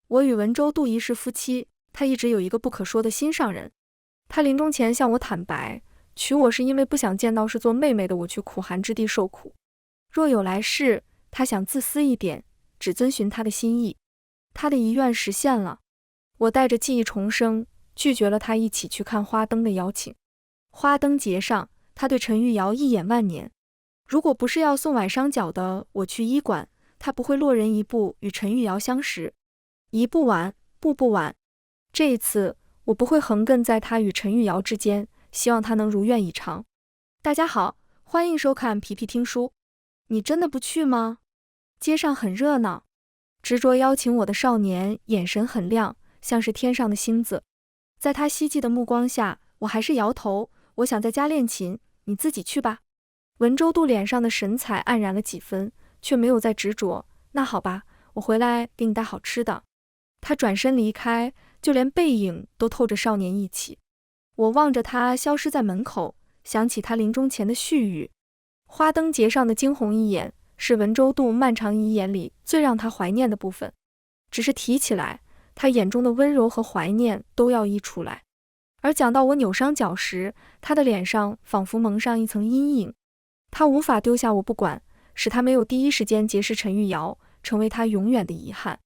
我与文周度一世夫妻，他一直有一个不可说的心上人。他临终前向我坦白，娶我是因为不想见到是做妹妹的我去苦寒之地受苦。若有来世，他想自私一点，只遵循他的心意。他的遗愿实现了。我带着记忆重生，拒绝了他一起去看花灯的邀请。花灯节上，他对陈玉瑶一眼万年。如果不是要送崴伤脚的我去医馆，他不会落人一步与陈玉瑶相识。一步晚，步步晚。这一次，我不会横亘在他与陈玉瑶之间，希望他能如愿以偿。大家好，欢迎收看皮皮听书。你真的不去吗？街上很热闹，执着邀请我的少年眼神很亮，像是天上的星子。在他希冀的目光下，我还是摇头，我想在家练琴，你自己去吧。文周度脸上的神采黯然了几分，却没有再执着。那好吧，我回来给你带好吃的。他转身离开，就连背影都透着少年义气。我望着他消失在门口，想起他临终前的絮语。花灯节上的惊鸿一眼，是文周度漫长遗言里最让他怀念的部分。只是提起来，他眼中的温柔和怀念都要溢出来。而讲到我扭伤脚时，他的脸上仿佛蒙上一层阴影。他无法丢下我不管，使他没有第一时间结识陈玉瑶，成为他永远的遗憾。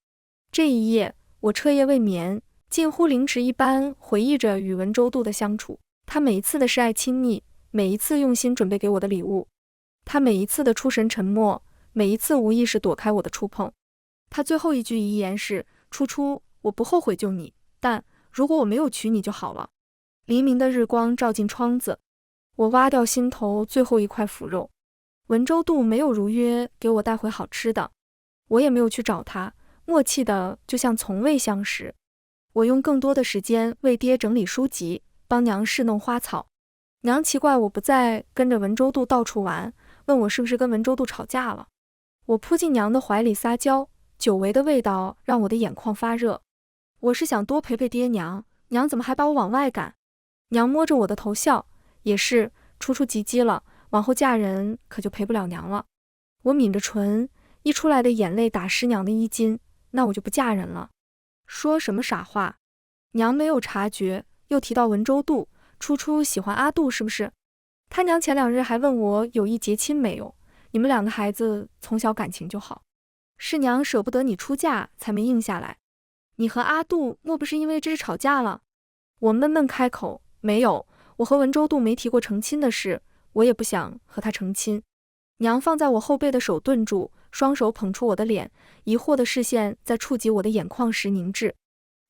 这一夜，我彻夜未眠，近乎凌迟一般回忆着与文周度的相处。他每一次的示爱亲昵，每一次用心准备给我的礼物，他每一次的出神沉默，每一次无意识躲开我的触碰。他最后一句遗言是：初初，我不后悔救你，但如果我没有娶你就好了。黎明的日光照进窗子，我挖掉心头最后一块腐肉。文周度没有如约给我带回好吃的，我也没有去找他，默契的就像从未相识。我用更多的时间为爹整理书籍，帮娘侍弄花草。娘奇怪我不再跟着文周度到处玩，问我是不是跟文周度吵架了。我扑进娘的怀里撒娇，久违的味道让我的眼眶发热。我是想多陪陪爹娘，娘怎么还把我往外赶？娘摸着我的头笑，也是，初初及笄了，往后嫁人可就陪不了娘了。我抿着唇，溢出来的眼泪打湿娘的衣襟，那我就不嫁人了。说什么傻话？娘没有察觉，又提到文周度，初初喜欢阿杜是不是？他娘前2日还问我有意结亲没有，你们2个孩子从小感情就好，是娘舍不得你出嫁才没应下来。你和阿杜莫不是因为这事吵架了？我闷闷开口，没有，我和文周度没提过成亲的事，我也不想和他成亲。娘放在我后背的手顿住，双手捧出我的脸，疑惑的视线在触及我的眼眶时凝滞。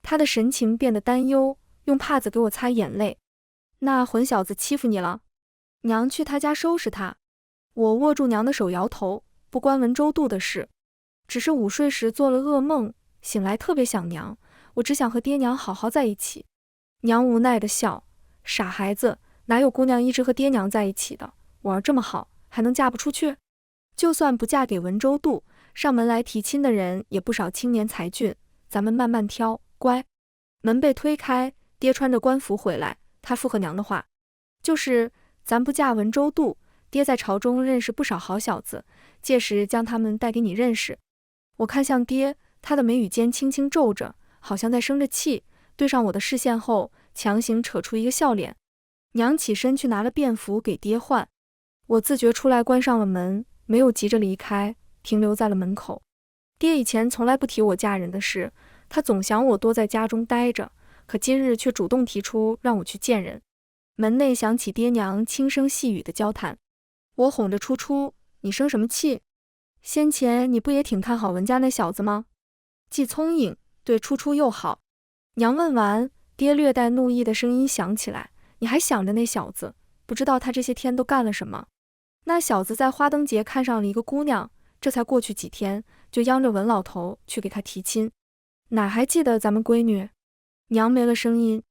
她的神情变得担忧，用帕子给我擦眼泪。那混小子欺负你了？娘去他家收拾他。我握住娘的手摇头，不关文周度的事，只是午睡时做了噩梦，醒来特别想娘，我只想和爹娘好好在一起。娘无奈的笑，傻孩子，哪有姑娘一直和爹娘在一起的？我儿这么好，还能嫁不出去？就算不嫁给文周度，上门来提亲的人也不少青年才俊，咱们慢慢挑，乖。门被推开，爹穿着官服回来，他附和娘的话，就是咱不嫁文周度，爹在朝中认识不少好小子，届时将他们带给你认识。我看向爹，他的眉宇间轻轻皱着，好像在生着气，对上我的视线后，强行扯出一个笑脸。娘起身去拿了便服给爹换，我自觉出来关上了门，没有急着离开，停留在了门口。爹以前从来不提我嫁人的事，他总想我多在家中待着，可今日却主动提出让我去见人。门内响起爹娘轻声细语的交谈，我哄着初初，你生什么气？先前你不也挺看好文家那小子吗？既聪颖，对初初又好。娘问完，爹略带怒意的声音响起来，你还想着那小子，不知道他这些天都干了什么。那小子在花灯节看上了一个姑娘，这才过去几天，就央着文老头去给他提亲，哪还记得咱们闺女？娘没了声音。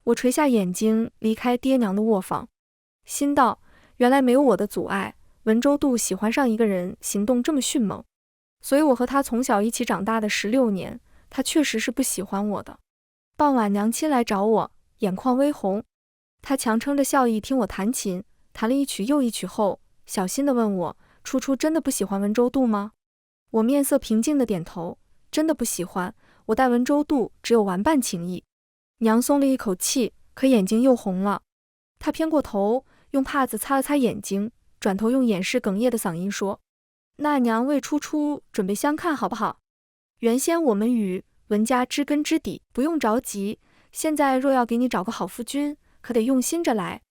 我垂下眼睛，离开爹娘的卧房，心道，原来没有我的阻碍，文周度喜欢上一个人行动这么迅猛，所以我和他从小一起长大的16年，他确实是不喜欢我的。傍晚娘亲来找我，眼眶微红，她强撑着笑意听我弹琴，弹了一曲又一曲后，小心地问我，初初真的不喜欢文周度吗？我面色平静地点头，真的不喜欢，我待文州度只有玩伴情谊。娘松了一口气，可眼睛又红了。她偏过头，用帕子擦了擦眼睛，转头用掩饰哽咽的嗓音说：“那娘为初初准备相看好不好？原先我们与文家知根知底，不用着急。现在若要给你找个好夫君，可得用心着来。”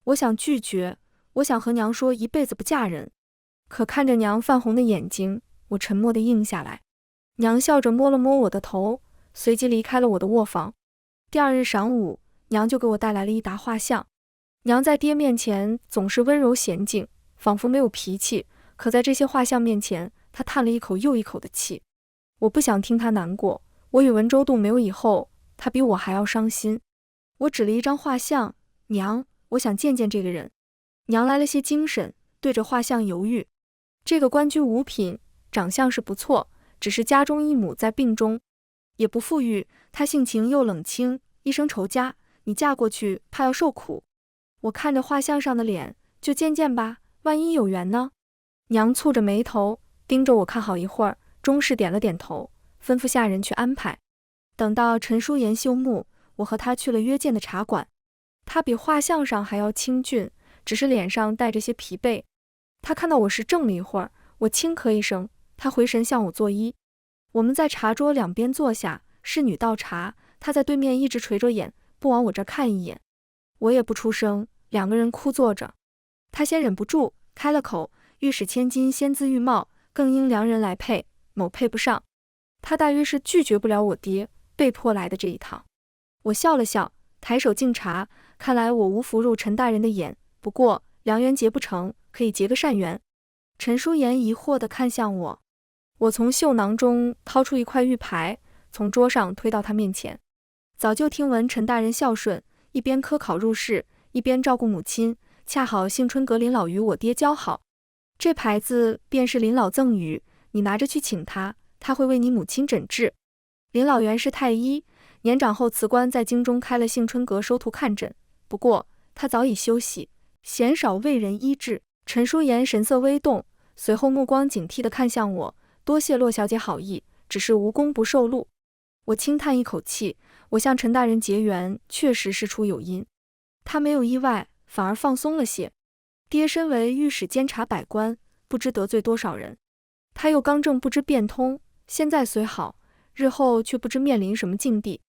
我想拒绝，我想和娘说一辈子不嫁人，可看着娘泛红的眼睛，我沉默地应下来。娘笑着摸了摸我的头，随即离开了我的卧房。第二日晌午，娘就给我带来了一沓画像。娘在爹面前总是温柔娴静，仿佛没有脾气，可在这些画像面前，她叹了一口又一口的气。我不想听她难过，我与文州度没有以后，她比我还要伤心。我指了一张画像，娘，我想见见这个人。娘来了些精神，对着画像犹豫。这个官居五品，长相是不错，只是家中一母在病中，也不富裕，他性情又冷清，一生仇家，你嫁过去怕要受苦。我看着画像上的脸，就见见吧，万一有缘呢？娘蹙着眉头，盯着我看好一会儿，终是点了点头，吩咐下人去安排。等到陈淑妍休沐，我和他去了约见的茶馆。他比画像上还要清俊，只是脸上带着些疲惫。他看到我时怔了一会儿，我轻咳一声，他回神向我作揖。我们在茶桌两边坐下，侍女倒茶，他在对面一直垂着眼，不往我这看一眼。我也不出声，两个人枯坐着。他先忍不住开了口：“欲使千金先自玉貌，更应良人来配，某配不上。”他大约是拒绝不了我爹，被迫来的这一趟。我笑了笑，抬手敬茶，看来我无福入陈大人的眼，不过良缘结不成，可以结个善缘。陈淑妍疑惑地看向我，我从袖囊中掏出一块玉牌，从桌上推到他面前。早就听闻陈大人孝顺，一边科考入仕，一边照顾母亲，恰好幸春阁林老与我爹交好。这牌子便是林老赠予，你拿着去请他，他会为你母亲诊治。林老原是太医，年长后辞官，在京中开了幸春阁收徒看诊，不过他早已休息，鲜少为人医治。陈淑妍神色微动，随后目光警惕地看向我，多谢骆小姐好意，只是无功不受禄。我轻叹一口气，我向陈大人结缘，确实事出有因。他没有意外，反而放松了些。爹身为御史监察百官，不知得罪多少人。他又刚正不知变通，现在虽好，日后却不知面临什么境地。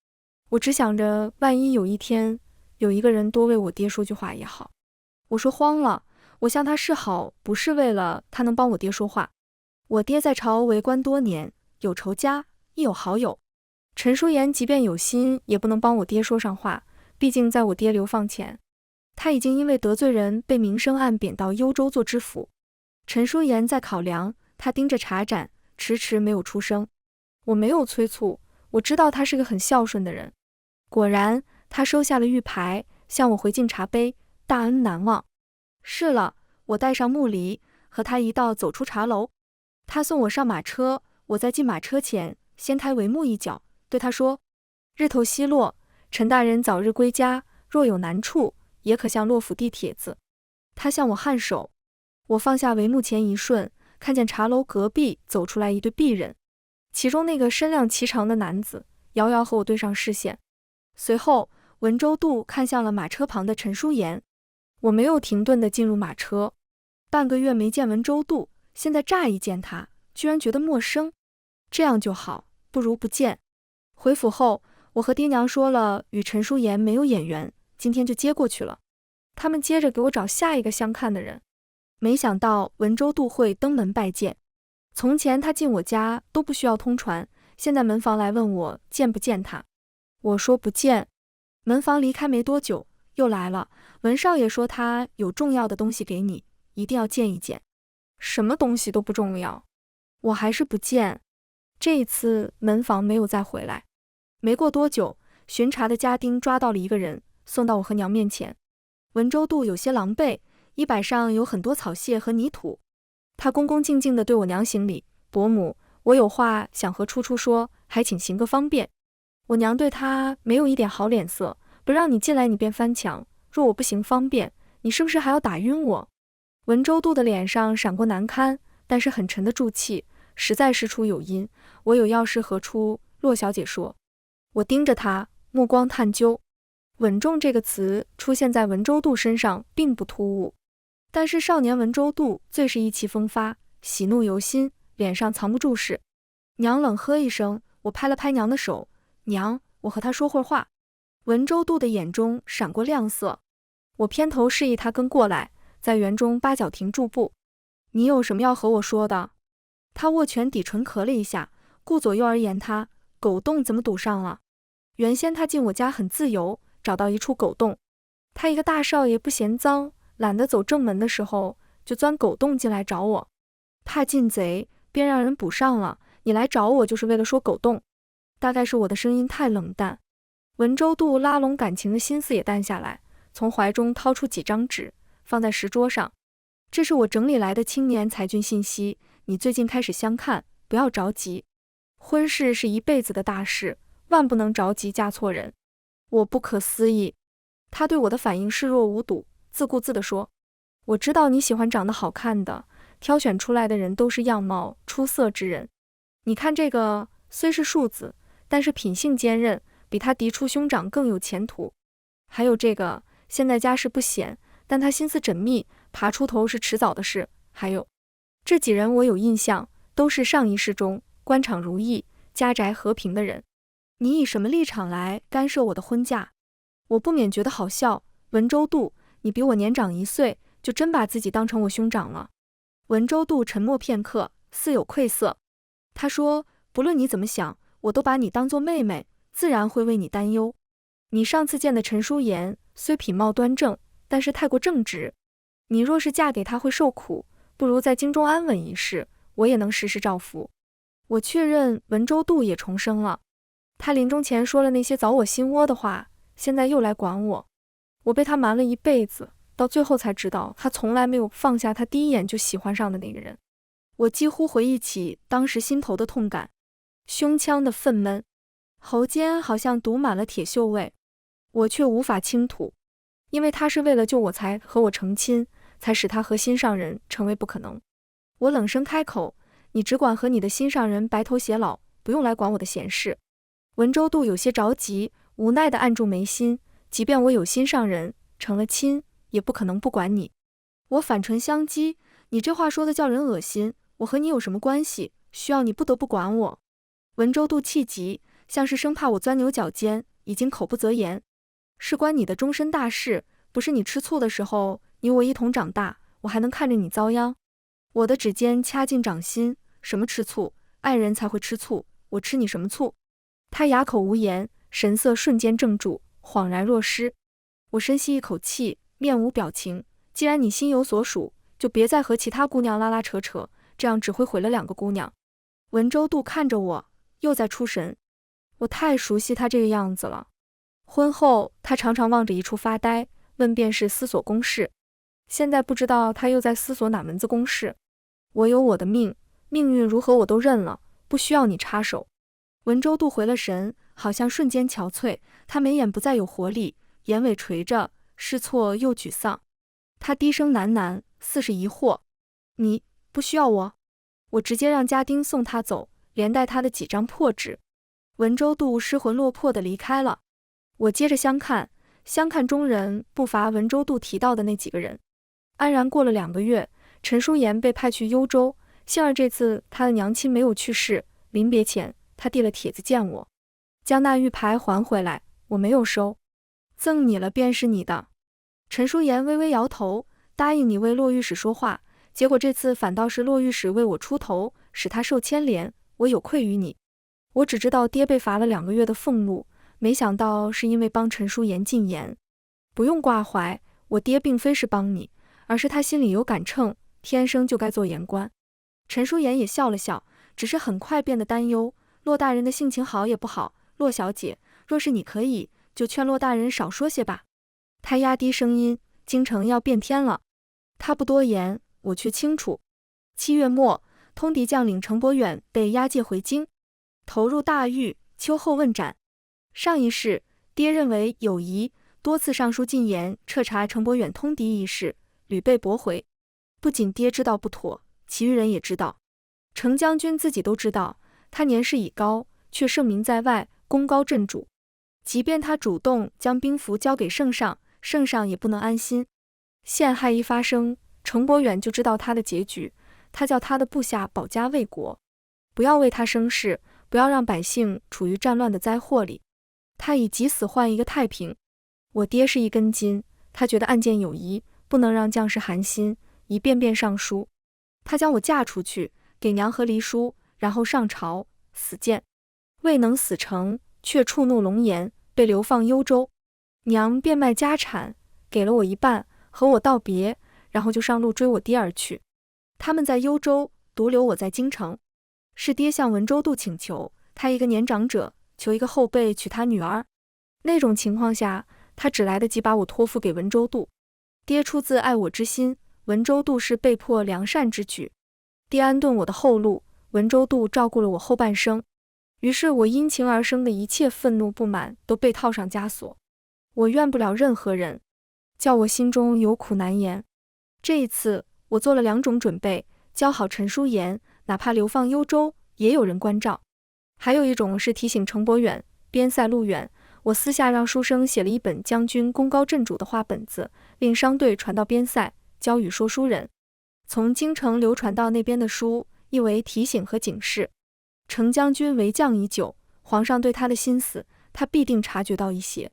我只想着，万一有一天，有一个人多为我爹说句话也好。我说慌了，我向他示好，不是为了他能帮我爹说话。我爹在朝为官多年，有仇家，亦有好友。陈淑妍即便有心，也不能帮我爹说上话，毕竟在我爹流放前，他已经因为得罪人被明升暗贬到幽州做知府。陈淑妍在考量，他盯着茶盏，迟迟没有出声。我没有催促，我知道他是个很孝顺的人。果然，他收下了玉牌，向我回敬茶杯，大恩难忘。是了，我带上木梨，和他一道走出茶楼。他送我上马车，我在进马车前，先抬帷幕一角，对他说：“日头西落，陈大人早日归家，若有难处，也可向洛府递帖子。”他向我颔首。我放下帷幕前一瞬，看见茶楼隔壁走出来一对璧人，其中那个身量颀长的男子遥遥和我对上视线。随后，文州度看向了马车旁的陈淑妍。我没有停顿地进入马车。半个月没见文州度，现在乍一见他，居然觉得陌生。这样就好，不如不见。回府后，我和爹娘说了与陈淑妍没有眼缘，今天就接过去了。他们接着给我找下一个相看的人。没想到文州度会登门拜见。从前他进我家都不需要通传，现在门房来问我见不见他。我说不见。门房离开没多久，又来了。文少爷说他有重要的东西给你，一定要见一见。什么东西都不重要，我还是不见。这一次门房没有再回来。没过多久，巡查的家丁抓到了一个人，送到我和娘面前。文州度有些狼狈，衣摆上有很多草屑和泥土。他恭恭敬敬地对我娘行礼：“伯母，我有话想和初初说，还请行个方便。”我娘对他没有一点好脸色，不让你进来你便翻墙，若我不行方便，你是不是还要打晕我？文州度的脸上闪过难堪，但是很沉的住气，实在事出有因，我有要事何出，骆小姐说。我盯着她，目光探究。稳重这个词出现在文州渡身上并不突兀，但是少年文州渡最是意气风发，喜怒由心，脸上藏不住事。娘冷喝一声，我拍了拍娘的手，娘，我和他说会儿话。文州渡的眼中闪过亮色，我偏头示意他跟过来，在园中八角亭驻步。你有什么要和我说的？他握拳抵唇咳了一下，顾左右而言他，狗洞怎么堵上了？原先他进我家很自由，找到一处狗洞，他一个大少爷不嫌脏，懒得走正门的时候，就钻狗洞进来找我，怕进贼，便让人补上了。你来找我就是为了说狗洞？大概是我的声音太冷淡，文州渡拉拢感情的心思也淡下来，从怀中掏出几张纸，放在石桌上。这是我整理来的青年才俊信息，你最近开始相看，不要着急。婚事是一辈子的大事，万不能着急嫁错人。我不可思议，他对我的反应视若无睹，自顾自地说：我知道你喜欢长得好看的，挑选出来的人都是样貌出色之人。你看这个虽是庶子，但是品性坚韧，比他嫡出兄长更有前途。还有这个，现在家世不显，但他心思缜密，爬出头是迟早的事。还有这几人我有印象，都是上一世中官场如意，家宅和平的人。你以什么立场来干涉我的婚嫁？我不免觉得好笑。文州渡，你比我年长1岁，就真把自己当成我兄长了？文州渡沉默片刻，似有愧色。他说，不论你怎么想，我都把你当作妹妹，自然会为你担忧。你上次见的陈淑妍，虽品貌端正，但是太过正直。你若是嫁给他会受苦，不如在京中安稳一世，我也能时时照拂。我确认文州渡也重生了，他临终前说了那些凿我心窝的话，现在又来管我。我被他瞒了一辈子，到最后才知道他从来没有放下他第一眼就喜欢上的那个人。我几乎回忆起当时心头的痛感，胸腔的愤懑，喉间好像堵满了铁锈味，我却无法倾吐，因为他是为了救我才和我成亲，才使他和心上人成为不可能。我冷声开口，你只管和你的心上人白头偕老，不用来管我的闲事。文州渡有些着急，无奈地按住眉心，即便我有心上人，成了亲，也不可能不管你。我反唇相讥，你这话说的叫人恶心，我和你有什么关系，需要你不得不管我？文州渡气急，像是生怕我钻牛角尖，已经口不择言。事关你的终身大事，不是你吃醋的时候，你我一同长大，我还能看着你遭殃？我的指尖掐进掌心，什么吃醋？爱人才会吃醋，我吃你什么醋？他哑口无言，神色瞬间怔住，恍然若失。我深吸一口气，面无表情。既然你心有所属，就别再和其他姑娘拉拉扯扯，这样只会毁了2个姑娘。文州渡看着我，又在出神。我太熟悉他这个样子了。婚后他常常望着一处发呆，问便是思索公事。现在不知道他又在思索哪门子公事。我有我的命，命运如何我都认了，不需要你插手。文州渡回了神，好像瞬间憔悴，他眉眼不再有活力，眼尾垂着，失措又沮丧。他低声喃喃，似是疑惑：你不需要我？我直接让家丁送他走，连带他的几张破纸。文州渡失魂落魄地离开了。我接着相看中人不乏文州渡提到的那几个人。安然过了2个月，陈淑妍被派去幽州，幸而这次她的娘亲没有去世，临别前她递了帖子见我，将那玉牌还回来，我没有收，赠你了便是你的。陈淑妍微微摇头，答应你为骆御史说话，结果这次反倒是骆御史为我出头，使他受牵连，我有愧于你。我只知道爹被罚了2个月的俸禄，没想到是因为帮陈淑妍进言。不用挂怀，我爹并非是帮你，而是他心里有杆秤，天生就该做言官。陈淑妍也笑了笑，只是很快变得担忧，骆大人的性情好也不好，骆小姐，若是你可以，就劝骆大人少说些吧。他压低声音，京城要变天了。他不多言，我却清楚。7月末，通敌将领程伯远被押解回京，投入大狱，秋后问斩。上一世，爹认为有疑，多次上书进言彻查程伯远通敌一事，屡被驳回。不仅爹知道不妥，其余人也知道。程将军自己都知道，他年事已高，却盛名在外，功高震主。即便他主动将兵符交给圣上，圣上也不能安心。陷害一发生，程伯远就知道他的结局，他叫他的部下保家卫国，不要为他生事，不要让百姓处于战乱的灾祸里。他以急死换一个太平。我爹是一根筋，他觉得案件有疑，不能让将士寒心，一遍遍上书。他将我嫁出去，给娘和离书，然后上朝死谏，未能死成，却触怒龙颜，被流放幽州。娘变卖家产，给了我一半，和我道别，然后就上路追我爹而去。他们在幽州，独留我在京城。是爹向文州度请求，他一个年长者，求一个后辈娶他女儿。那种情况下，他只来得及把我托付给文州度。爹出自爱我之心，文州度是被迫良善之举。爹安顿我的后路，文州度照顾了我后半生。于是我因情而生的一切愤怒不满都被套上枷锁。我怨不了任何人，叫我心中有苦难言。这一次我做了2种准备，教好陈叔言，哪怕流放幽州也有人关照。还有一种是提醒程伯远，边塞路远，我私下让书生写了一本将军功高震主的话本子，令商队传到边塞，交与说书人。从京城流传到那边的书，意为提醒和警示。程将军为将已久，皇上对他的心思，他必定察觉到一些。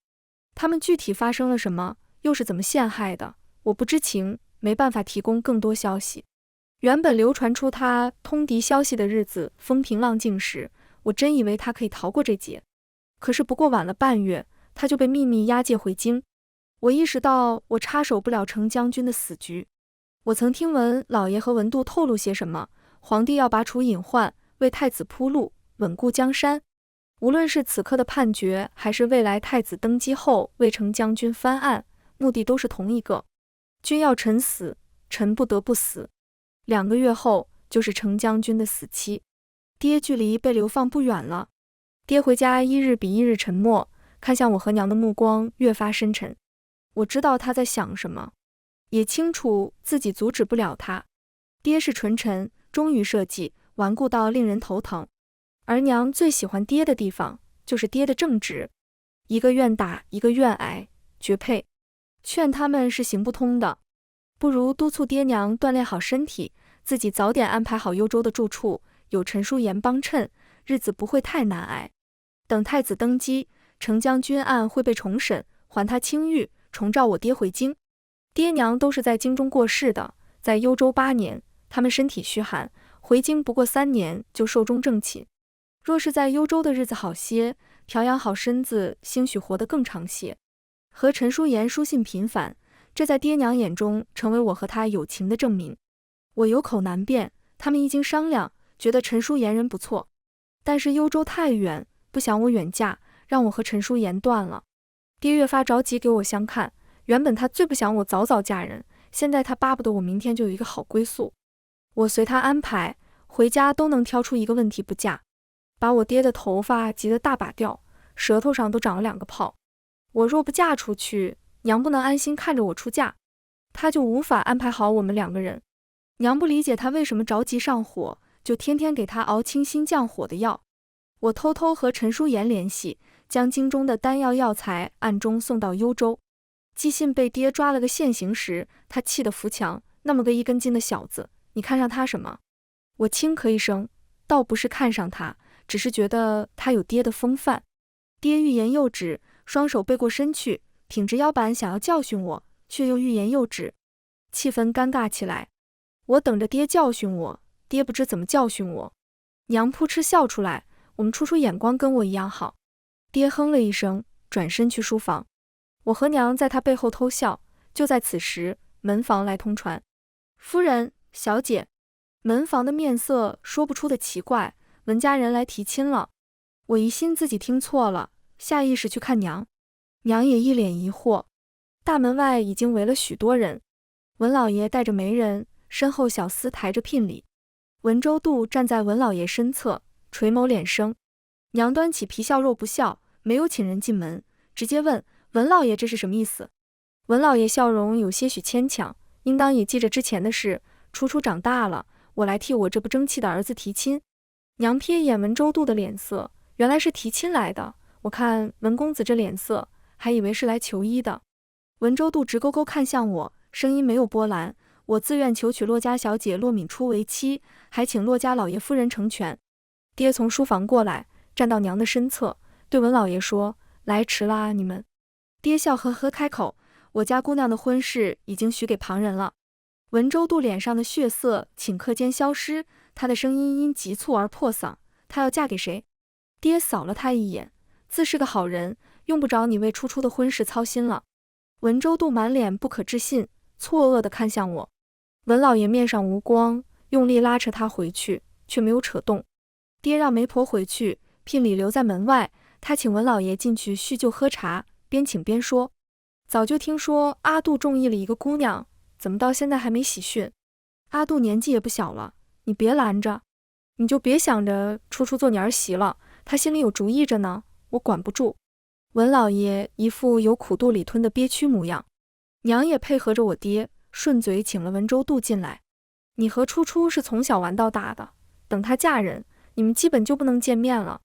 他们具体发生了什么，又是怎么陷害的，我不知情，没办法提供更多消息。原本流传出他通敌消息的日子风平浪静时，我真以为他可以逃过这劫。可是不过晚了半月，他就被秘密押解回京。我意识到我插手不了程将军的死局。我曾听闻老爷和文度透露些什么，皇帝要拔除隐患，为太子铺路，稳固江山。无论是此刻的判决，还是未来太子登基后为程将军翻案，目的都是同一个：君要臣死，臣不得不死。2个月后就是程将军的死期。爹距离被流放不远了。爹回家一日比一日沉默，看向我和娘的目光越发深沉。我知道他在想什么，也清楚自己阻止不了他。爹是纯臣，忠于社稷，顽固到令人头疼。而娘最喜欢爹的地方，就是爹的正直。一个愿打，一个愿挨，绝配。劝他们是行不通的，不如督促爹娘锻炼好身体，自己早点安排好幽州的住处，有陈叔言帮衬，日子不会太难挨。等太子登基，程将军案会被重审，还他清誉，重召我爹回京。爹娘都是在京中过世的，在幽州8年，他们身体虚寒，回京不过3年就寿终正寝。若是在幽州的日子好些，调养好身子，兴许活得更长些。和陈叔言书信频繁，这在爹娘眼中成为我和他友情的证明。我有口难辩，他们一经商量，觉得陈叔言人不错，但是幽州太远，不想我远嫁，让我和陈叔言断了。爹越发着急给我相看，原本他最不想我早早嫁人，现在他巴不得我明天就有一个好归宿。我随他安排，回家都能挑出一个问题不嫁，把我爹的头发急得大把掉，舌头上都长了2个泡。我若不嫁出去，娘不能安心看着我出嫁，他就无法安排好我们2个人。娘不理解他为什么着急上火，就天天给他熬清心降火的药。我偷偷和陈叔言联系，将京中的丹药药材暗中送到幽州。寄信被爹抓了个现行时，他气得扶墙，那么个一根筋的小子，你看上他什么？我轻咳一声，倒不是看上他，只是觉得他有爹的风范。爹欲言又止，双手背过身去，挺直腰板想要教训我，却又欲言又止，气氛尴尬起来。我等着爹教训我，爹不知怎么教训我。娘扑哧笑出来，我们处眼光跟我一样好。爹哼了一声，转身去书房。我和娘在他背后偷笑。就在此时，门房来通传：夫人，小姐。门房的面色说不出的奇怪，文家人来提亲了。我疑心自己听错了，下意识去看娘。娘也一脸疑惑。大门外已经围了许多人，文老爷带着媒人，身后小厮抬着聘礼。文州度站在文老爷身侧，垂眸敛声。娘端起皮笑肉不笑，没有请人进门，直接问文老爷这是什么意思。文老爷笑容有些许牵强，应当也记着之前的事，楚楚长大了，我来替我这不争气的儿子提亲。娘瞥一眼文州度的脸色，原来是提亲来的，我看文公子这脸色，还以为是来求医的。文州度直勾勾看向我，声音没有波澜，我自愿求娶骆家小姐骆敏初为妻，还请骆家老爷夫人成全。爹从书房过来，站到娘的身侧，对文老爷说：“来迟了啊，你们。”爹笑呵呵开口：“我家姑娘的婚事已经许给旁人了。”文州度脸上的血色顷刻间消失，他的声音因急促而破嗓：“她要嫁给谁？”爹扫了他一眼，自是个好人，用不着你为初初的婚事操心了。文州度满脸不可置信，错愕地看向我。文老爷面上无光，用力拉扯他回去，却没有扯动。爹让媒婆回去，聘礼留在门外，他请文老爷进去叙旧喝茶，边请边说：“早就听说阿杜中意了一个姑娘，怎么到现在还没喜讯？阿杜年纪也不小了，你别拦着，你就别想着初初做你儿媳了，他心里有主意着呢，我管不住。”文老爷一副有苦肚里吞的憋屈模样，娘也配合着我爹，顺嘴请了文州度进来。你和初初是从小玩到大的，等她嫁人，你们基本就不能见面了。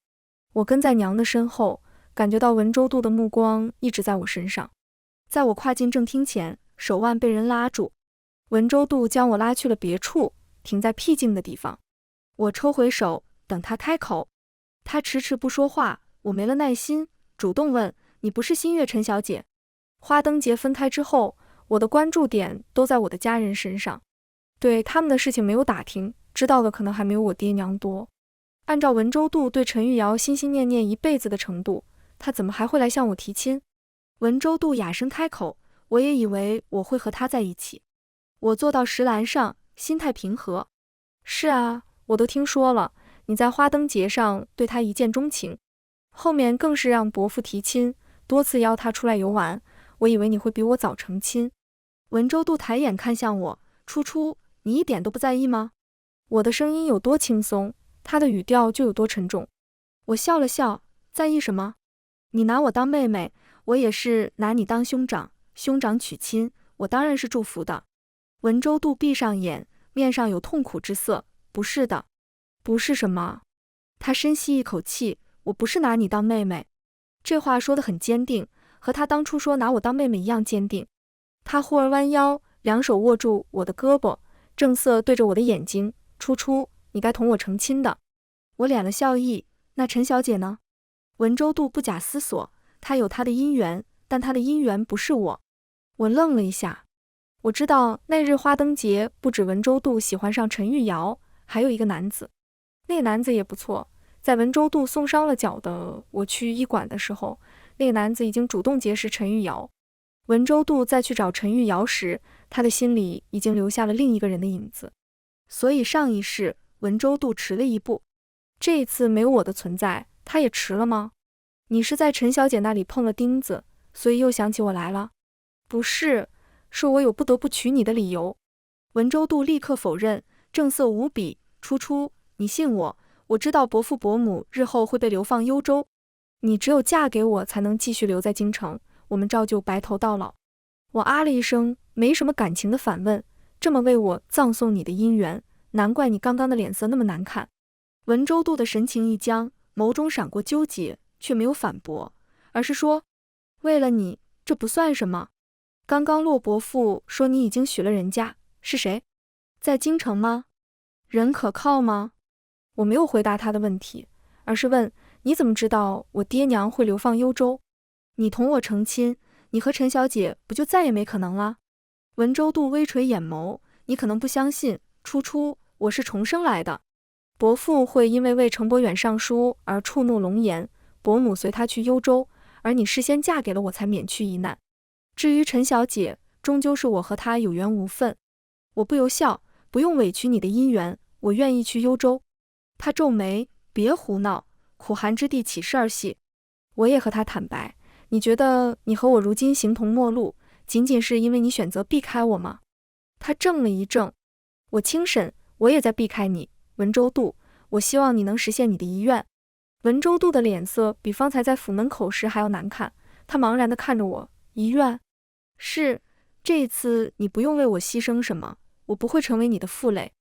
我跟在娘的身后，感觉到文州度的目光一直在我身上。在我跨进正厅前，手腕被人拉住，文州度将我拉去了别处，停在僻静的地方。我抽回手，等他开口。他迟迟不说话，我没了耐心，主动问：“你不是新月陈小姐？”花灯节分开之后，我的关注点都在我的家人身上，对他们的事情没有打听，知道的可能还没有我爹娘多。按照文州度对陈玉瑶心心念念一辈子的程度，他怎么还会来向我提亲？文州度哑声开口，我也以为我会和他在一起。我坐到石栏上，心态平和。是啊，我都听说了，你在花灯节上对他一见钟情，后面更是让伯父提亲，多次邀他出来游玩，我以为你会比我早成亲。文州度抬眼看向我：“初初，你一点都不在意吗？”我的声音有多轻松，他的语调就有多沉重。我笑了笑：“在意什么？你拿我当妹妹，我也是拿你当兄长，兄长娶亲，我当然是祝福的。”文州度闭上眼，面上有痛苦之色：“不是的。”“不是什么？”他深吸一口气：“我不是拿你当妹妹。”这话说得很坚定，和他当初说拿我当妹妹一样坚定。他忽而弯腰，两手握住我的胳膊，正色对着我的眼睛：“初初，你该同我成亲的。”我敛了笑意：“那陈小姐呢？”文州度不假思索：“她有她的姻缘，但她的姻缘不是我。”我愣了一下，我知道那日花灯节不止文州度喜欢上陈玉瑶，还有一个男子。那男子也不错，在文州度送伤了脚的我去医馆的时候，那男子已经主动结识陈玉瑶。文州度再去找陈玉瑶时，他的心里已经留下了另一个人的影子。所以上一世文州度迟了一步，这一次没有我的存在，他也迟了吗？你是在陈小姐那里碰了钉子，所以又想起我来了？不是，是我有不得不娶你的理由。文州度立刻否认，正色无比：“初初，你信我，我知道伯父伯母日后会被流放幽州，你只有嫁给我才能继续留在京城，我们照旧白头到老。”我啊了一声，没什么感情的反问：“这么为我葬送你的姻缘，难怪你刚刚的脸色那么难看。”文州度的神情一僵，眸中闪过纠结，却没有反驳，而是说：“为了你，这不算什么。刚刚骆伯父说你已经许了人家，是谁？在京城吗？人可靠吗？”我没有回答他的问题，而是问：“你怎么知道我爹娘会流放幽州？你同我成亲，你和陈小姐不就再也没可能了？”文州度微垂眼眸：“你可能不相信，初初，我是重生来的。伯父会因为程伯远上书而触怒龙颜，伯母随他去幽州，而你事先嫁给了我，才免去一难。至于陈小姐，终究是我和她有缘无分。”我不由笑：“不用委屈你的姻缘，我愿意去幽州。”他皱眉：“别胡闹，苦寒之地岂是儿戏？我也和他坦白，你觉得你和我如今形同陌路，仅仅是因为你选择避开我吗？”他怔了一怔：“我轻审，我也在避开你，文州度，我希望你能实现你的遗愿。”文州度的脸色比方才在府门口时还要难看，他茫然地看着我：“遗愿？是，这一次你不用为我牺牲什么，我不会成为你的负累。”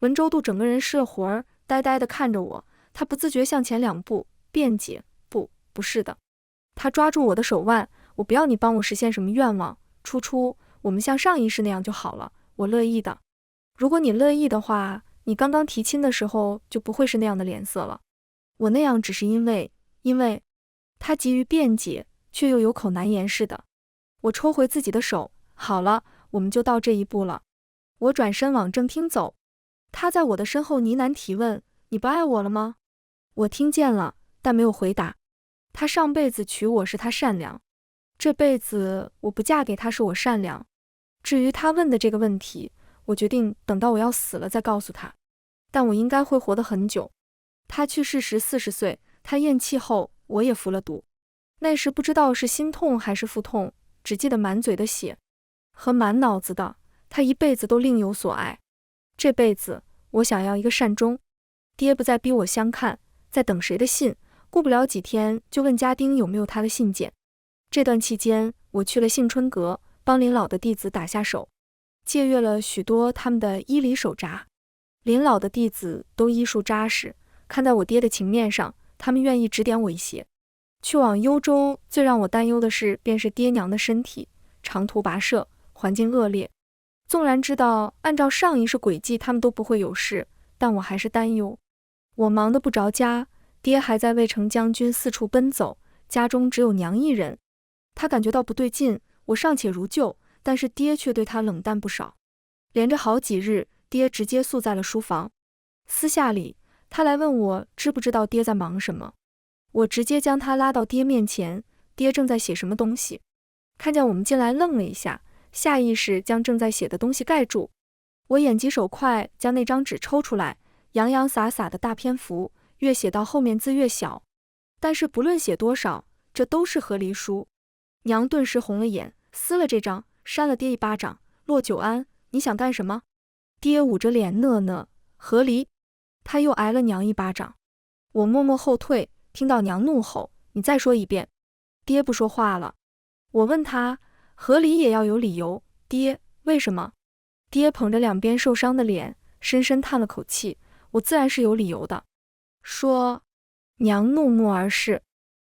文州度整个人失了魂儿，呆呆地看着我，他不自觉向前2步：“辩解，不是的。他抓住我的手腕，我不要你帮我实现什么愿望，初初，我们像上一世那样就好了，我乐意的。如果你乐意的话，你刚刚提亲的时候就不会是那样的脸色了。我那样只是因为他急于辩解，却又有口难言似的。我抽回自己的手，好了，我们就到这一步了。我转身往正厅走，他在我的身后呢喃提问，你不爱我了吗？我听见了，但没有回答。他上辈子娶我是他善良，这辈子我不嫁给他是我善良。至于他问的这个问题，我决定等到我要死了再告诉他，但我应该会活得很久。他去世时40岁，他咽气后，我也服了毒。那时不知道是心痛还是腹痛，只记得满嘴的血和满脑子的他一辈子都另有所爱。这辈子我想要一个善终。爹不再逼我相看，在等谁的信，过不了几天就问家丁有没有他的信件。这段期间，我去了杏春阁，帮林老的弟子打下手，借阅了许多他们的医理手札。林老的弟子都医术扎实，看在我爹的情面上，他们愿意指点我一些。去往幽州，最让我担忧的事便是爹娘的身体，长途跋涉，环境恶劣。纵然知道按照上一世轨迹他们都不会有事，但我还是担忧。我忙得不着家，爹还在魏城将军四处奔走，家中只有娘一人。他感觉到不对劲，我尚且如旧，但是爹却对他冷淡不少。连着好几日，爹直接宿在了书房。私下里，他来问我知不知道爹在忙什么。我直接将他拉到爹面前，爹正在写什么东西。看见我们进来愣了一下，下意识将正在写的东西盖住。我眼疾手快，将那张纸抽出来，洋洋洒洒的大篇幅，越写到后面字越小。但是不论写多少，这都是和离书。娘顿时红了眼，撕了这张，扇了爹一巴掌。骆九安，你想干什么？爹捂着脸和离。他又挨了娘一巴掌。我默默后退，听到娘怒吼，你再说一遍。爹不说话了。我问他，和离也要有理由，爹，为什么？爹捧着两边受伤的脸，深深叹了口气，我自然是有理由的。说。娘怒目而视。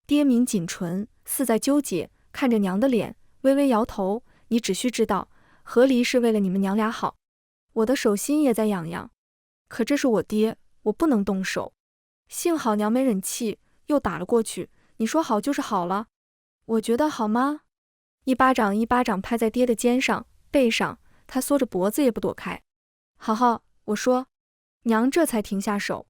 爹抿紧唇，似在纠结，看着娘的脸，微微摇头，你只需知道，和离是为了你们娘俩好。我的手心也在痒痒，可这是我爹，我不能动手。幸好娘没忍气，又打了过去，你说好就是好了。我觉得好吗？一巴掌一巴掌拍在爹的肩上、背上，他缩着脖子也不躲开。好，我说。娘这才停下手。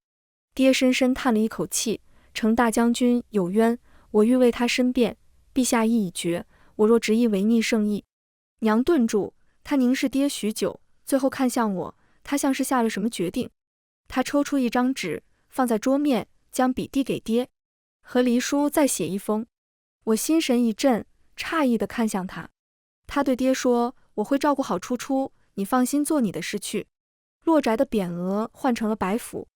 爹深深叹了一口气，程大将军有冤，我欲为他申辩，陛下意已决，我若执意违逆圣意。娘顿住，他凝视爹许久，最后看向我，他像是下了什么决定。他抽出一张纸，放在桌面，将笔递给爹，和离书再写一封。我心神一震，诧异地看向他。他对爹说，我会照顾好初初，你放心做你的事去。洛宅的匾额换成了白府，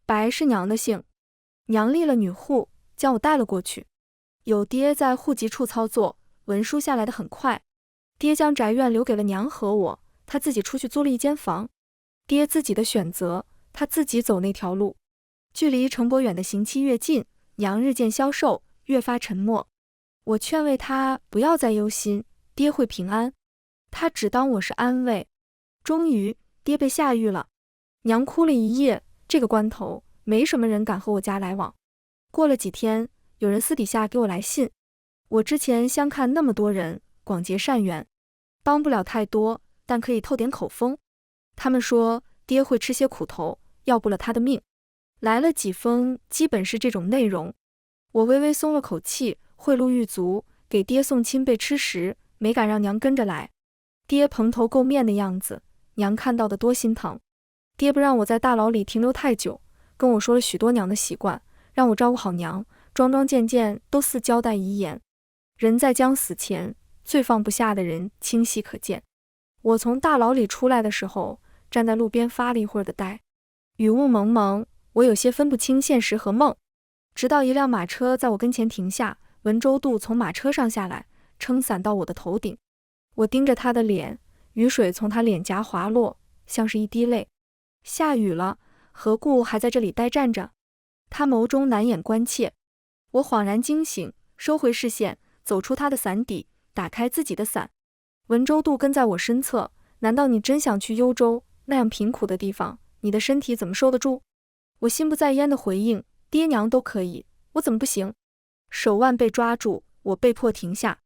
白是娘的姓。娘立了女户，将我带了过去。有爹在户籍处操作，文书下来的很快。爹将宅院留给了娘和我，他自己出去租了一间房。爹自己的选择，他自己走那条路。距离程伯远的刑期越近，娘日渐消瘦，越发沉默。我劝慰他不要再忧心，爹会平安。他只当我是安慰。终于，爹被下狱了。娘哭了一夜，这个关头，没什么人敢和我家来往。过了几天，有人私底下给我来信。我之前相看那么多人，广结善缘，帮不了太多，但可以透点口风。他们说爹会吃些苦头，要不了他的命。来了几封，基本是这种内容。我微微松了口气，贿赂狱卒，给爹送亲被吃食，没敢让娘跟着来。爹蓬头垢面的样子，娘看到的多心疼。爹不让我在大牢里停留太久，跟我说了许多娘的习惯，让我照顾好娘，桩桩件件都似交代遗言。人在将死前，最放不下的人清晰可见。我从大牢里出来的时候，站在路边发了一会儿的呆，雨雾蒙蒙，我有些分不清现实和梦。直到一辆马车在我跟前停下，文周度从马车上下来，撑伞到我的头顶。我盯着他的脸，雨水从他脸颊滑落，像是一滴泪。下雨了，何故还在这里呆站着？他眸中难掩关切。我恍然惊醒，收回视线，走出他的伞底，打开自己的伞。文州渡跟在我身侧，难道你真想去幽州那样贫苦的地方？你的身体怎么受得住？我心不在焉的回应，爹娘都可以，我怎么不行？手腕被抓住，我被迫停下。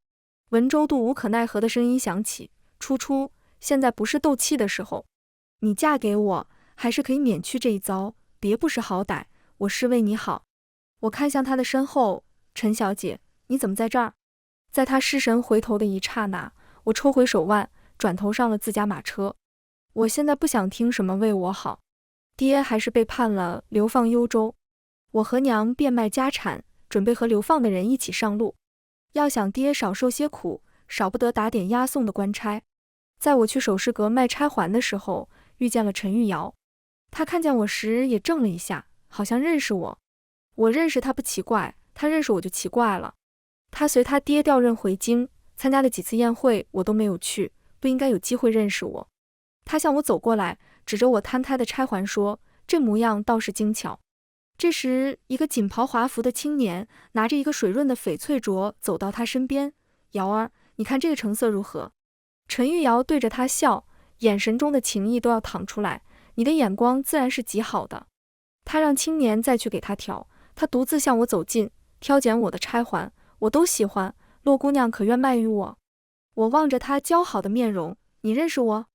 文州渡无可奈何的声音响起，初初，现在不是斗气的时候，你嫁给我，还是可以免去这一遭，别不识好歹，我是为你好。我看向他的身后，陈小姐，你怎么在这儿？在他失神回头的一刹那，我抽回手腕，转头上了自家马车。我现在不想听什么为我好，爹还是被判了流放幽州，我和娘变卖家产，准备和流放的人一起上路。要想爹少受些苦，少不得打点押送的官差。在我去首饰阁卖钗环的时候，遇见了陈玉瑶。他看见我时也怔了一下，好像认识我。我认识他不奇怪，他认识我就奇怪了。他随他爹调任回京，参加了几次宴会，我都没有去，不应该有机会认识我。他向我走过来，指着我摊开的钗环说，这模样倒是精巧。这时，一个锦袍华服的青年拿着一个水润的翡翠镯走到他身边，瑶儿，你看这个成色如何？陈玉瑶对着他笑，眼神中的情意都要淌出来，你的眼光自然是极好的。他让青年再去给他挑，他独自向我走近，挑拣我的钗环，我都喜欢，洛姑娘可愿卖与我？我望着他姣好的面容，你认识我？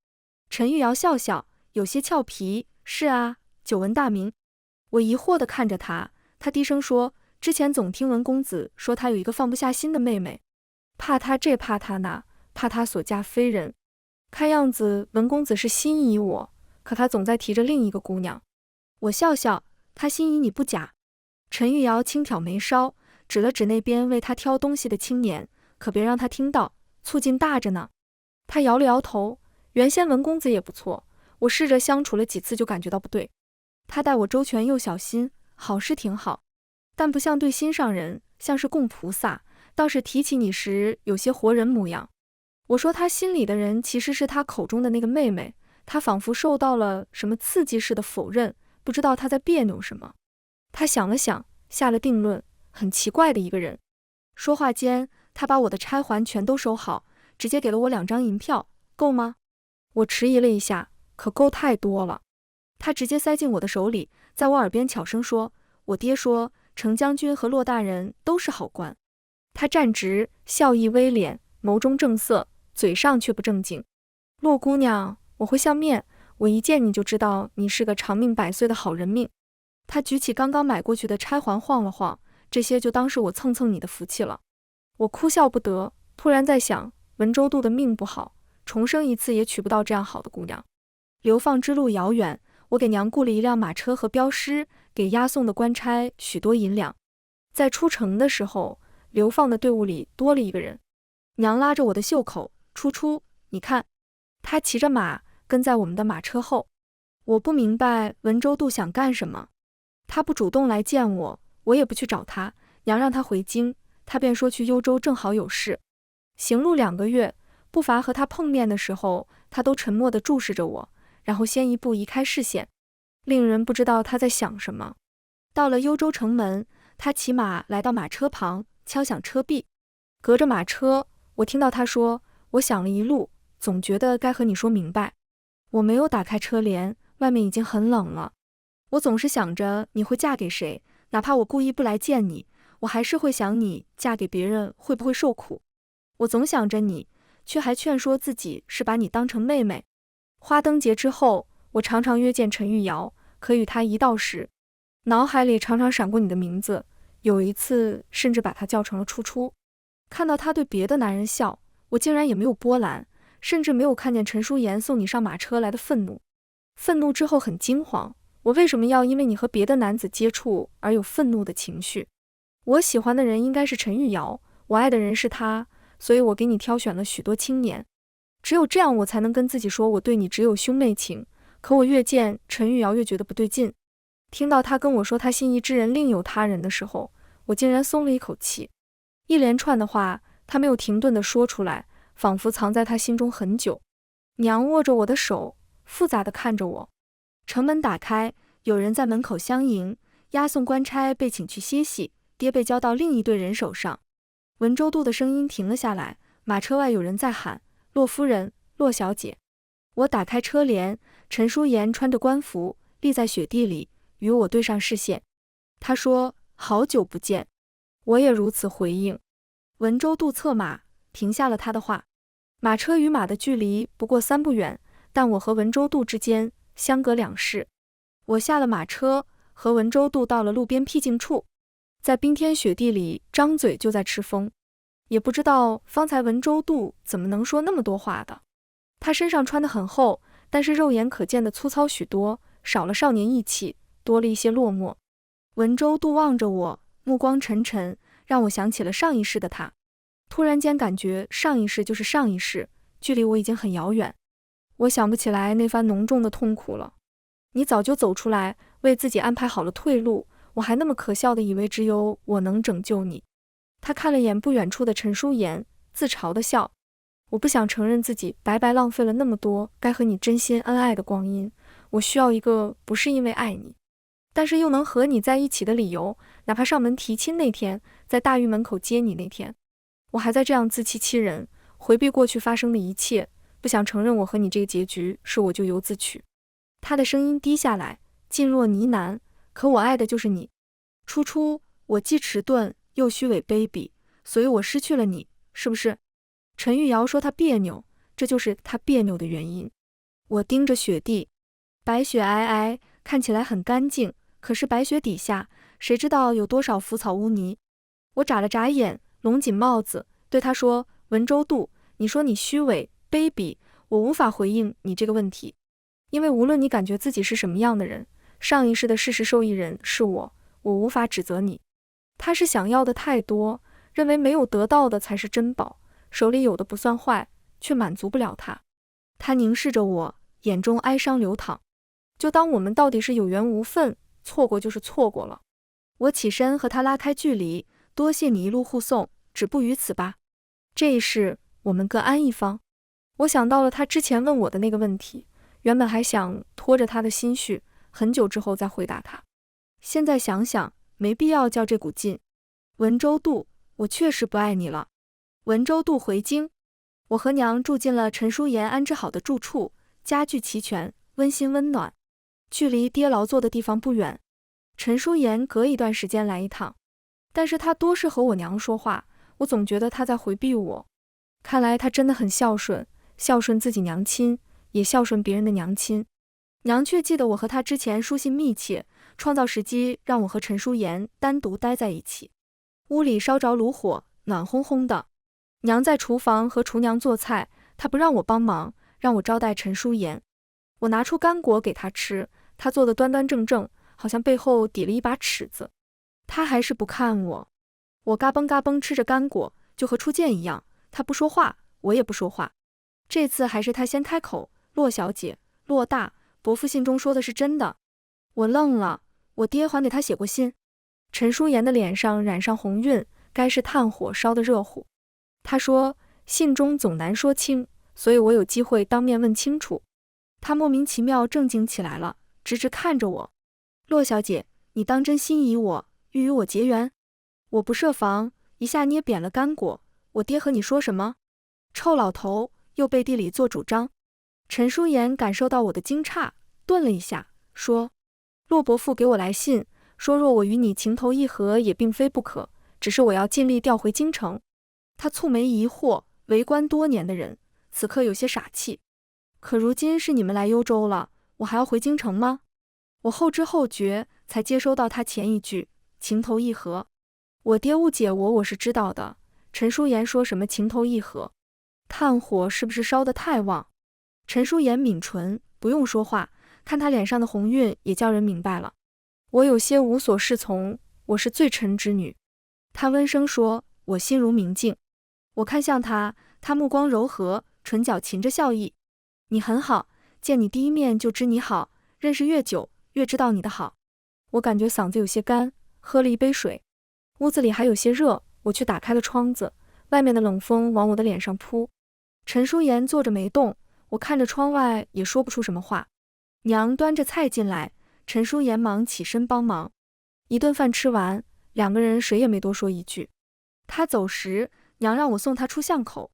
陈玉瑶笑笑，有些俏皮，是啊，久闻大名。我疑惑地看着他，他低声说，之前总听文公子说他有一个放不下心的妹妹，怕他这怕他那，怕他所嫁非人。看样子文公子是心仪我，可他总在提着另一个姑娘。我笑笑，他心仪你不假。陈玉瑶轻挑眉梢，指了指那边为他挑东西的青年，可别让他听到，促进大着呢。他摇了摇头，原先文公子也不错，我试着相处了几次就感觉到不对。他待我周全又小心，好是挺好，但不像对心上人，像是供菩萨，倒是提起你时有些活人模样。我说他心里的人其实是他口中的那个妹妹，他仿佛受到了什么刺激似的否认，不知道他在别扭什么。他想了想，下了定论，很奇怪的一个人。说话间，他把我的钗环全都收好，直接给了我2张银票，够吗？我迟疑了一下，可够太多了。他直接塞进我的手里，在我耳边悄声说，我爹说程将军和骆大人都是好官。他站直，笑意微敛，眸中正色，嘴上却不正经。骆姑娘，我会相面，我一见你就知道你是个长命100岁的好人命。他举起刚刚买过去的钗环晃了晃，这些就当是我蹭蹭你的福气了。我哭笑不得，突然在想，文州渡的命不好，重生一次也娶不到这样好的姑娘。流放之路遥远，我给娘雇了一辆马车和镖师，给押送的官差许多银两。在出城的时候，流放的队伍里多了一个人。娘拉着我的袖口，初初，你看，他骑着马跟在我们的马车后。我不明白文州渡想干什么，他不主动来见我，我也不去找他，娘让他回京，他便说去幽州正好有事。行路2个月，不乏和他碰面的时候，他都沉默地注视着我，然后先一步移开视线，令人不知道他在想什么。到了幽州城门，他骑马来到马车旁，敲响车壁。隔着马车，我听到他说，我想了一路，总觉得该和你说明白。我没有打开车帘，外面已经很冷了。我总是想着你会嫁给谁，哪怕我故意不来见你，我还是会想你嫁给别人会不会受苦。我总想着你，却还劝说自己是把你当成妹妹。花灯节之后，我常常约见陈玉瑶，可与她一道时，脑海里常常闪过你的名字，有一次甚至把她叫成了初初。看到她对别的男人笑，我竟然也没有波澜，甚至没有看见陈淑妍送你上马车来的愤怒。愤怒之后很惊慌，我为什么要因为你和别的男子接触而有愤怒的情绪？我喜欢的人应该是陈玉瑶，我爱的人是他，所以我给你挑选了许多青年。只有这样我才能跟自己说我对你只有兄妹情，可我越见陈玉瑶越觉得不对劲。听到他跟我说他心仪之人另有他人的时候，我竟然松了一口气。一连串的话他没有停顿地说出来，仿佛藏在他心中很久。娘握着我的手，复杂地看着我。城门打开，有人在门口相迎，押送官差被请去歇息，爹被交到另一队人手上。文周度的声音停了下来，马车外有人在喊：骆夫人，骆小姐。我打开车帘，陈淑妍穿着官服立在雪地里，与我对上视线。她说：好久不见。我也如此回应。文周度策马，停下了他的话。马车与马的距离不过3步远，但我和文周度之间相隔2室。我下了马车，和文周度到了路边僻静处，在冰天雪地里张嘴就在吃风。也不知道方才文周度怎么能说那么多话的。他身上穿得很厚，但是肉眼可见的粗糙许多，少了少年意气，多了一些落寞。文周度望着我，目光沉沉，让我想起了上一世的他。突然间感觉上一世就是上一世，距离我已经很遥远。我想不起来那番浓重的痛苦了。你早就走出来，为自己安排好了退路，我还那么可笑的以为只有我能拯救你。他看了眼不远处的陈淑妍，自嘲的笑。我不想承认自己白白浪费了那么多该和你真心恩爱的光阴，我需要一个不是因为爱你，但是又能和你在一起的理由，哪怕上门提亲那天，在大狱门口接你那天，我还在这样自欺欺人，回避过去发生的一切，不想承认我和你这个结局是我咎由自取。他的声音低下来，噤若呢喃，可我爱的就是你。初初我既迟钝又虚伪卑鄙，所以我失去了你，是不是？陈玉瑶说他别扭，这就是他别扭的原因。我盯着雪地，白雪皑皑，看起来很干净，可是白雪底下，谁知道有多少浮草污泥。我眨了眨眼，拢紧帽子，对他说：文周度，你说你虚伪卑鄙，我无法回应你这个问题，因为无论你感觉自己是什么样的人，上一世的事实受益人是我，我无法指责你。他是想要的太多，认为没有得到的才是珍宝，手里有的不算坏，却满足不了他。他凝视着我，眼中哀伤流淌。就当我们到底是有缘无分，错过就是错过了。我起身和他拉开距离，多谢你一路护送，止步于此吧。这一世我们各安一方。我想到了他之前问我的那个问题，原本还想拖着他的心绪，很久之后再回答他。现在想想，没必要较这股劲。文周度，我确实不爱你了。文周度回京，我和娘住进了陈淑妍安置好的住处，家具齐全，温馨温暖，距离爹劳作的地方不远。陈淑妍隔一段时间来一趟，但是她多是和我娘说话，我总觉得她在回避我。看来她真的很孝顺，孝顺自己娘亲，也孝顺别人的娘亲。娘却记得我和她之前书信密切，创造时机让我和陈淑妍单独待在一起。屋里烧着炉火，暖烘烘的。娘在厨房和厨娘做菜，她不让我帮忙，让我招待陈淑妍。我拿出干果给她吃，她做的端端正正，好像背后抵了一把尺子。她还是不看我。我嘎嘣嘎嘣吃着干果，就和初见一样，她不说话，我也不说话。这次还是她先开口：骆小姐，骆大，伯父信中说的是真的。我愣了，我爹还给他写过信。陈淑妍的脸上染上红晕，该是炭火烧得热乎。他说信中总难说清，所以我有机会当面问清楚。他莫名其妙正经起来了，直直看着我。骆小姐，你当真心仪我，欲与我结缘？我不设防，一下捏扁了干果。我爹和你说什么？臭老头，又背地里做主张。陈淑妍感受到我的惊诧，顿了一下，说：骆伯父给我来信，说若我与你情投意合也并非不可，只是我要尽力调回京城。他蹙眉疑惑，为官多年的人，此刻有些傻气。可如今是你们来幽州了，我还要回京城吗？我后知后觉，才接收到他前一句情投意合。我爹误解我是知道的。陈淑妍说什么情投意合？炭火是不是烧得太旺？陈淑妍抿唇，不用说话，看她脸上的红晕也叫人明白了。我有些无所适从，我是罪臣之女。她温声说，我心如明镜。我看向她，她目光柔和，唇角噙着笑意。你很好，见你第一面就知你好，认识越久越知道你的好。我感觉嗓子有些干，喝了一杯水。屋子里还有些热，我去打开了窗子，外面的冷风往我的脸上扑。陈淑妍坐着没动，我看着窗外也说不出什么话。娘端着菜进来，陈淑妍忙起身帮忙。一顿饭吃完，两个人谁也没多说一句。他走时，娘让我送他出巷口。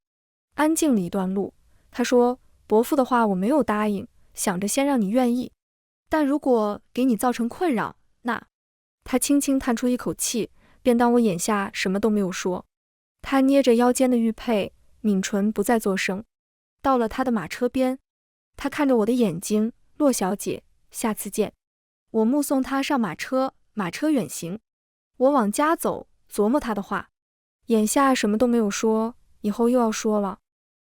安静了一段路，他说：“伯父的话我没有答应，想着先让你愿意，但如果给你造成困扰，那……”他轻轻叹出一口气，便当我眼下什么都没有说。他捏着腰间的玉佩，抿唇不再作声。到了他的马车边，他看着我的眼睛：“骆小姐，下次见。”我目送他上马车，马车远行。我往家走，琢磨他的话，眼下什么都没有说，以后又要说了。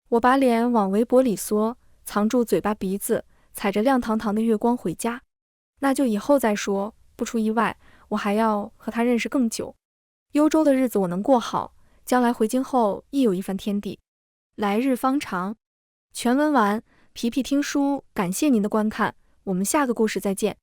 我把脸往围脖里缩，藏住嘴巴鼻子，踩着亮堂堂的月光回家。那就以后再说，不出意外，我还要和他认识更久。幽州的日子我能过好，将来回京后亦有一番天地。来日方长。全文完，皮皮听书感谢您的观看，我们下个故事再见。